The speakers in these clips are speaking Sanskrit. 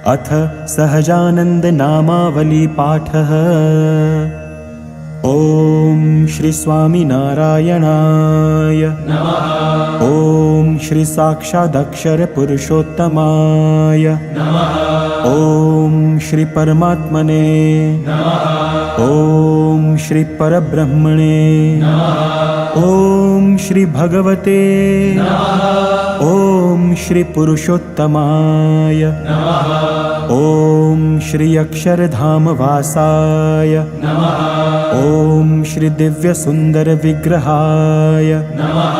अथ सहजानंद नामावली पाठः। ओम श्री स्वामीनारायणाय नमः। ओम श्री साक्षादक्षर पुरुषोत्तमाय नमः। ओम श्री परमात्मने नमः। ओम श्री परब्रह्मणे नमः। ओम श्री भगवते नमः। ओम श्री पुरुषोत्तमाय नमः। ओम श्री अक्षरधाम वासाय नमः। ओम श्री दिव्य सुंदर विग्रहाय नमः।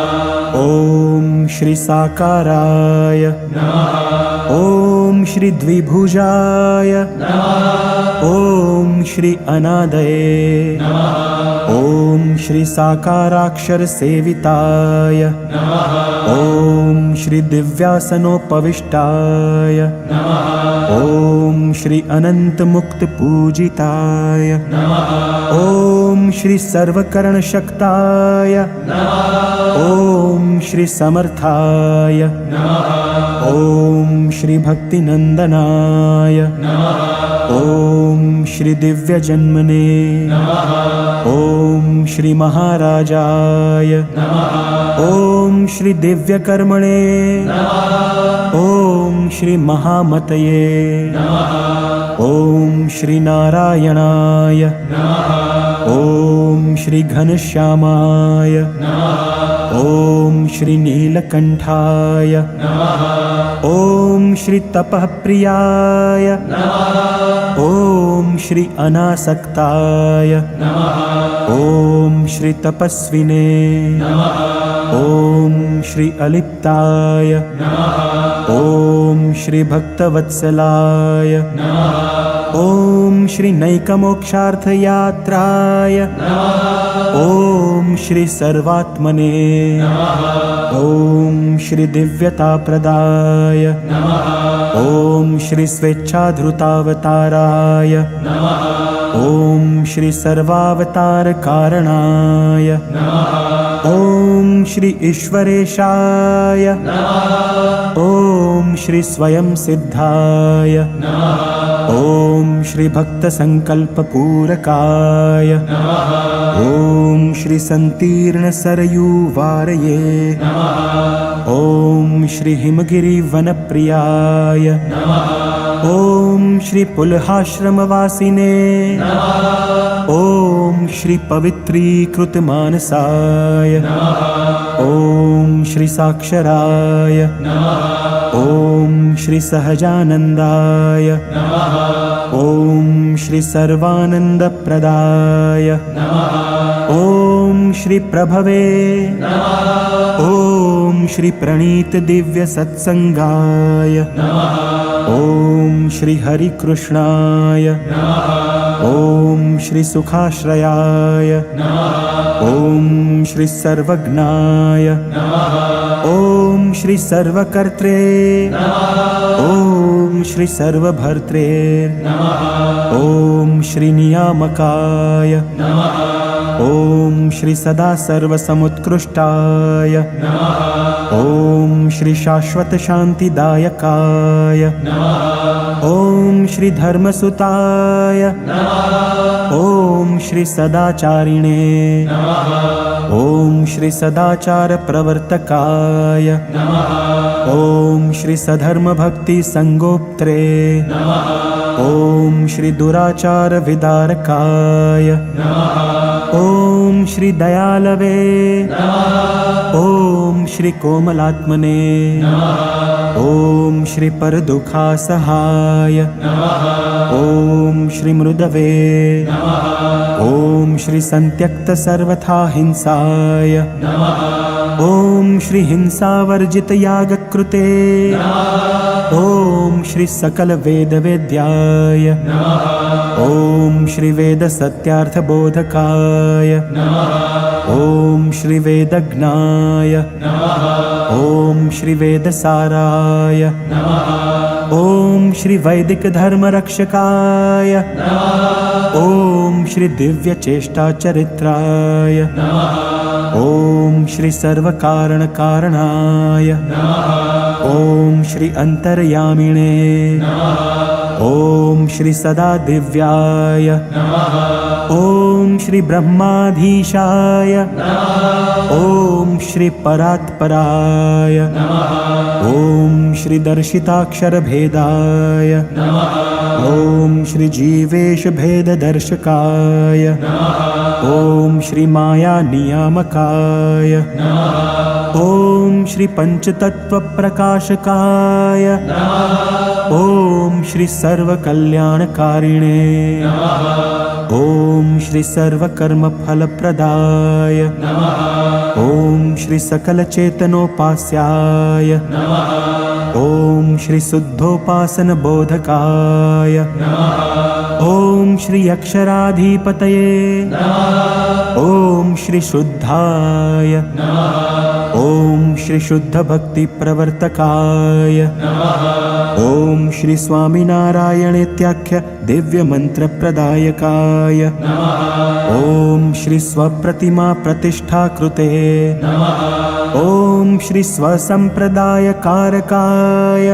ओम श्री साकाराय नमः। ओम श्री द्विभुजाय नमः। ओम श्री अनादये नमः। ओम श्री साकाराक्षर सेविताय नमः। ओम श्री दिव्यासनोपविष्टाय नमः। ओम श्री अनंत मुक्त पूजिताय नमः। ओम श्री सर्वकर्ण शक्ताय नमः। ओम श्री समर्थाय नमः। ओम श्री भक्तिनंदनाय नमः। ओम श्री दिव्य जन्मने नमः। ओम श्री महाराजाय नमः। ओम श्री दिव्य कर्मणे नमः। ओम श्री महामतये नमः। ओम श्री नारायणाय नमः। ओम श्री घनश्यामाय नमः। ओम श्री नीलकंठाय नमः। ओम श्री तपःप्रियाय नमः। ओम श्री अनासक्ताय नमः। ओम श्री तपस्विने नमः। ओम श्री अलिप्ताय नमः। ओम श्री भक्तवत्सलाय नमः। ओम श्री नैकमोक्षार्थयात्राय नमः। ओम श्री सर्वात्मने नमः। ओम श्री दिव्यताप्रदाय नमः। ओम श्री स्वेच्छाधृतावताराय नमः। ओम श्री सर्वावतार कारणाय नमः। ओम श्री ईश्वरेशाय नमः। ओम श्री स्वयं सिद्धाय नमः। ओम श्री भक्त संकल्प पूरकाय नमः। ओम श्री संतीर्ण सरयू वारये नमः। ओम श्री हिमगिरि वनप्रियाय नमः। ओम श्री पुलहाश्रमवासिने नमः। ओम श्री पवित्रीकृत मानसाय नमः। ओम श्री साक्षराय नमः। ओम श्री सहजानंदाय नमः। ओम श्री सर्वानंदप्रदाय नमः। ओम श्री प्रभवे नमः। ओम श्री प्रणीत दिव्य सत्संगाय नमः। ओम श्री हरि कृष्णाय नमः। ओम श्री सुखाश्रयाय नमः। ओम श्री सर्वज्ञाय नमः। ओम श्री सर्वकर्त्रे नमः। ओम श्री सर्वभर्त्रे नमः। ओम श्री नियामकाय नमः। ओम श्री सदा सर्वसमुत्कृष्टाय नमः। ओम श्री शाश्वत शांतिदायकाय नमः। ओम श्री धर्मसुताय नमः। ओम श्री सदाचारिणे नमः। ओम श्री सदाचार प्रवर्तकाय नमः। ओम श्री सधर्म भक्ति संगोप्त्रे नमः। ओम श्री दुराचार विदारकाय नमः। ओम श्री दयालवे नमः। ओम श्री कोमलात्मने नमः। ओम श्री परदुःखासहाय नमः। ओम श्री मृदवे नमः। ओम श्री संत्यक्त सर्वथा हिंसाय नमः। ओम श्री हिंसावर्जित यागकृते नमः। ओम श्री सकल वेद वेद्याय नमः। ओम श्री वेद सत्यार्थ बोधकाय नमः। ओम श्री वेदज्ञाय नमः। ओम श्री वेदसाराय नमः। ओम श्री वैदिक धर्म रक्षकाय नमः। ओम श्री दिव्य चेष्टा चरित्राय नमः। ओम श्री सर्व कारण कारणाय नमः। ओम श्री श्री अंतर्यामिणे ॐ श्री सदा दिव्याय ॐ श्री ब्रह्माधीशाय ॐ श्री परात्पराय ॐ श्री दर्शिताक्षरभेदाय ॐ श्री जीवेश भेददर्शकाय ॐ श्री माया नियामकाय ॐ श्री पंचतत्वप्रकाशकाय ॐ श्री सर्वकल्याणकारिणे ॐ श्री सर्वकर्मफलप्रदाय ॐ श्री सकलचेतनोपास्याय ॐ श्री शुद्धोपासनबोधकाय ॐ श्री अक्षराधिपतये ॐ श्री शुद्धाय ॐ श्री शुद्धभक्तिप्रवर्तकाय ॐ श्री स्वामिनारायणेत्याख्य दिव्यमन्त्रप्रदायकाय ॐ श्री स्वप्रतिमा प्रतिष्ठाकृते ॐ श्री स्वसम्प्रदायकारकाय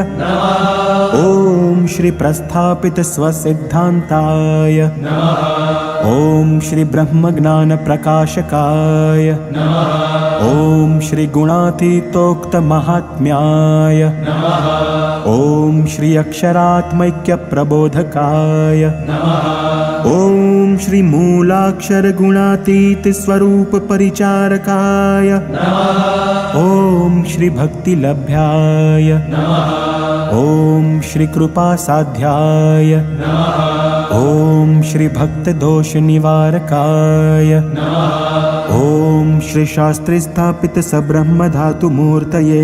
ॐ श्री प्रस्थापित स्वसिद्धान्ताय ॐ श्री ब्रह्मज्ञानप्रकाशकाय ॐ श्री गुणातीतोक्तमाहात्म्याय ॐ श्री अक्षरात्मैक्यप्रबोधकाय ॐ श्री मूलाक्षरगुणातीत स्वरूप परिचारकाय ॐ श्री भक्तिलभ्याय ॐ श्री कृपासाध्याय ॐ श्री भक्तदोषनिवारकाय ॐ श्री शास्त्रे स्थापित सब्रह्मधातुमूर्तये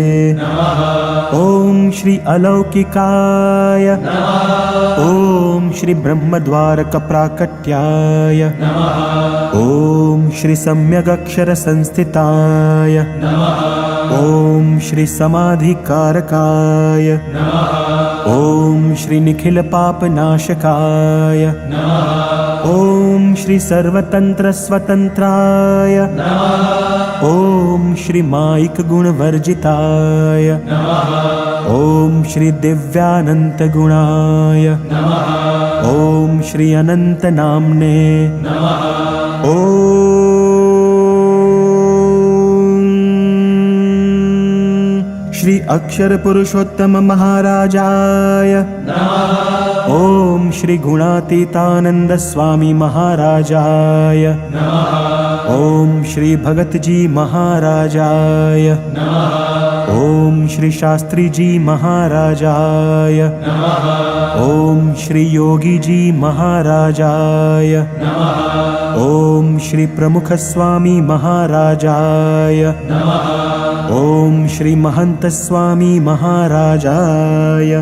ॐ श्री अलौकिकाय ॐ श्री ब्रह्मद्वारकप्राकट्याय ॐ श्री सम्यगक्षरसंस्थिताय ॐ श्री समाधिकारकाय ॐ श्री निखिलपापनाशकाय ॐ श्री सर्वतन्त्रस्वतन्त्राय ॐ श्री मायिकगुणवर्जिताय ॐ श्री दिव्यानन्तगुणाय ॐ श्री अनन्तनाम्ने ॐ श्री अक्षरपुरुषोत्तम महाराजाय ॐ श्री गुणातीतानंद स्वामी महाराजाय ॐ श्री भगतजी महाराजाय ॐ श्री शास्त्रीजी महाराजाय ॐ श्री योगीजी महाराजाय ॐ श्री प्रमुख स्वामी महाराजाय ॐ श्री महंत स्वामी महाराजाय